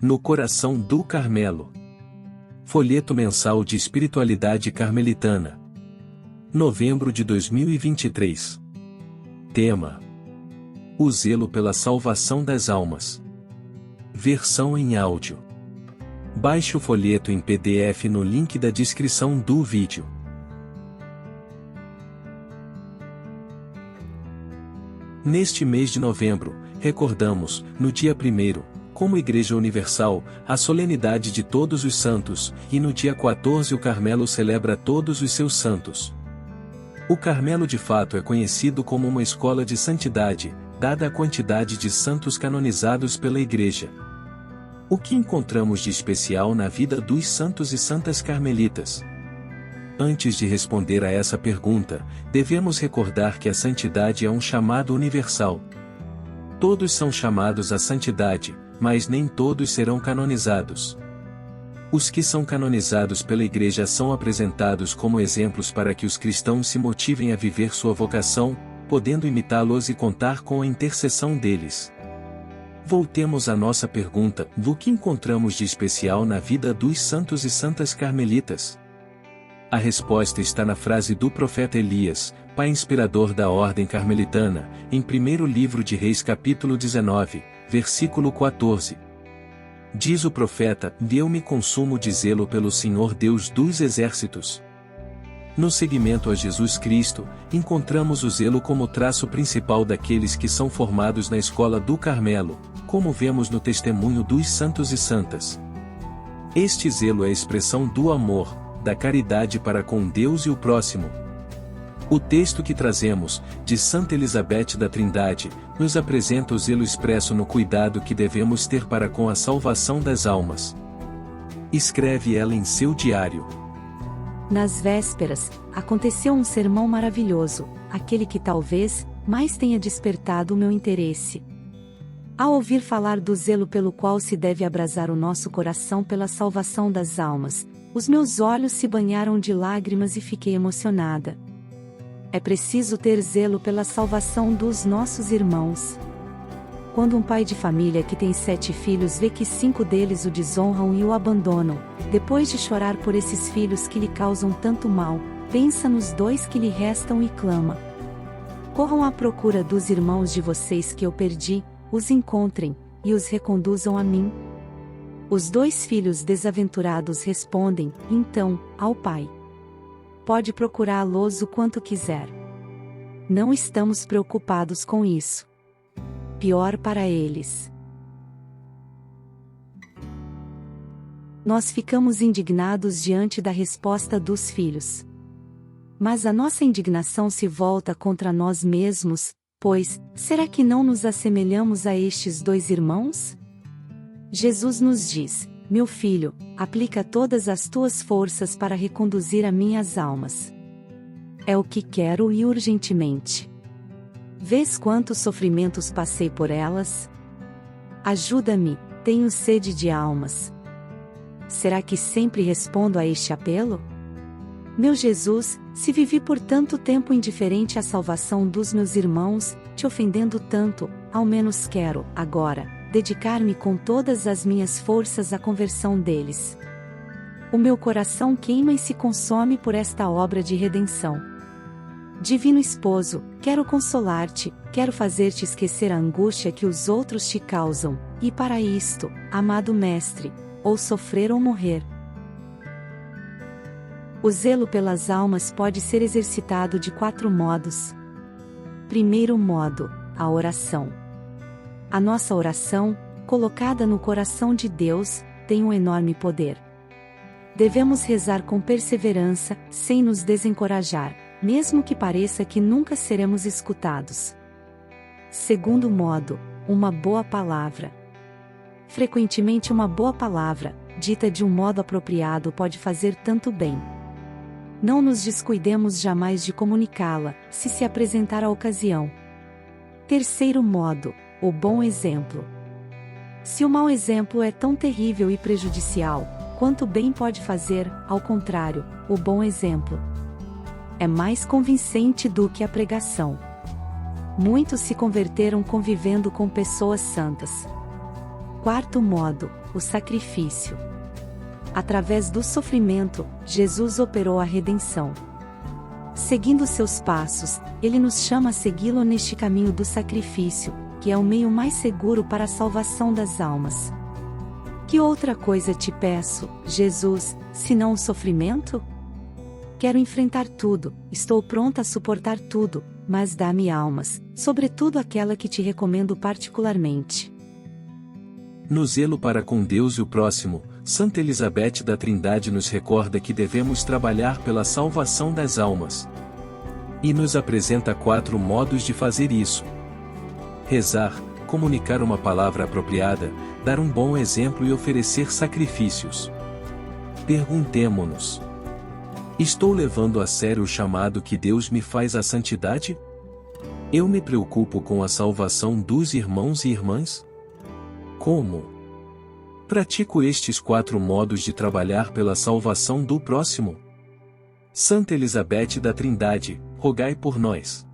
No coração do Carmelo. Folheto mensal de espiritualidade carmelitana. Novembro de 2023. Tema: o zelo pela salvação das almas. Versão em áudio. Baixe o folheto em PDF no link da descrição do vídeo. Neste mês de novembro, recordamos, no dia 1º, como Igreja Universal, a solenidade de Todos os Santos, e no dia 14 o Carmelo celebra todos os seus santos. O Carmelo de fato é conhecido como uma escola de santidade, dada a quantidade de santos canonizados pela Igreja. O que encontramos de especial na vida dos santos e santas carmelitas? Antes de responder a essa pergunta, devemos recordar que a santidade é um chamado universal. Todos são chamados à santidade, mas nem todos serão canonizados. Os que são canonizados pela Igreja são apresentados como exemplos para que os cristãos se motivem a viver sua vocação, podendo imitá-los e contar com a intercessão deles. Voltemos à nossa pergunta: do que encontramos de especial na vida dos santos e santas carmelitas? A resposta está na frase do profeta Elias, pai inspirador da ordem carmelitana, em 1º livro de Reis capítulo 19, versículo 14. Diz o profeta: eu me consumo de zelo pelo Senhor Deus dos exércitos. No seguimento a Jesus Cristo, encontramos o zelo como traço principal daqueles que são formados na escola do Carmelo, como vemos no testemunho dos santos e santas. Este zelo é a expressão do amor, da caridade para com Deus e o próximo. O texto que trazemos, de Santa Elizabeth da Trindade, nos apresenta o zelo expresso no cuidado que devemos ter para com a salvação das almas. Escreve ela em seu diário. Nas vésperas, aconteceu um sermão maravilhoso, aquele que talvez mais tenha despertado o meu interesse. Ao ouvir falar do zelo pelo qual se deve abrasar o nosso coração pela salvação das almas, os meus olhos se banharam de lágrimas e fiquei emocionada. É preciso ter zelo pela salvação dos nossos irmãos. Quando um pai de família que tem 7 filhos vê que 5 deles o desonram e o abandonam, depois de chorar por esses filhos que lhe causam tanto mal, pensa nos 2 que lhe restam e clama: corram à procura dos irmãos de vocês que eu perdi, os encontrem, e os reconduzam a mim. Os 2 filhos desaventurados respondem, então, ao pai: pode procurá-los o quanto quiser. Não estamos preocupados com isso. Pior para eles. Nós ficamos indignados diante da resposta dos filhos. Mas a nossa indignação se volta contra nós mesmos, pois, será que não nos assemelhamos a estes 2 irmãos? Jesus nos diz: meu filho, aplica todas as tuas forças para reconduzir a minhas almas. É o que quero e urgentemente. Vês quantos sofrimentos passei por elas? Ajuda-me, tenho sede de almas. Será que sempre respondo a este apelo? Meu Jesus, se vivi por tanto tempo indiferente à salvação dos meus irmãos, te ofendendo tanto, ao menos quero, agora, dedicar-me com todas as minhas forças à conversão deles. O meu coração queima e se consome por esta obra de redenção. Divino Esposo, quero consolar-te, quero fazer-te esquecer a angústia que os outros te causam, e para isto, amado Mestre, ou sofrer ou morrer. O zelo pelas almas pode ser exercitado de 4 modos. Primeiro modo, a oração. A nossa oração, colocada no coração de Deus, tem um enorme poder. Devemos rezar com perseverança, sem nos desencorajar, mesmo que pareça que nunca seremos escutados. Segundo modo, uma boa palavra. Frequentemente uma boa palavra, dita de um modo apropriado, pode fazer tanto bem. Não nos descuidemos jamais de comunicá-la, se apresentar a ocasião. Terceiro modo, o bom exemplo. Se o mau exemplo é tão terrível e prejudicial, quanto bem pode fazer, ao contrário, o bom exemplo. É mais convincente do que a pregação. Muitos se converteram convivendo com pessoas santas. Quarto modo, o sacrifício. Através do sofrimento, Jesus operou a redenção. Seguindo seus passos, ele nos chama a segui-lo neste caminho do sacrifício, que é o meio mais seguro para a salvação das almas. Que outra coisa te peço, Jesus, senão o sofrimento? Quero enfrentar tudo, estou pronta a suportar tudo, mas dá-me almas, sobretudo aquela que te recomendo particularmente. No zelo para com Deus e o próximo, Santa Elizabeth da Trindade nos recorda que devemos trabalhar pela salvação das almas. E nos apresenta 4 modos de fazer isso: rezar, comunicar uma palavra apropriada, dar um bom exemplo e oferecer sacrifícios. Perguntemo-nos: estou levando a sério o chamado que Deus me faz à santidade? Eu me preocupo com a salvação dos irmãos e irmãs? Como? Pratico estes 4 modos de trabalhar pela salvação do próximo? Santa Elizabeth da Trindade, rogai por nós.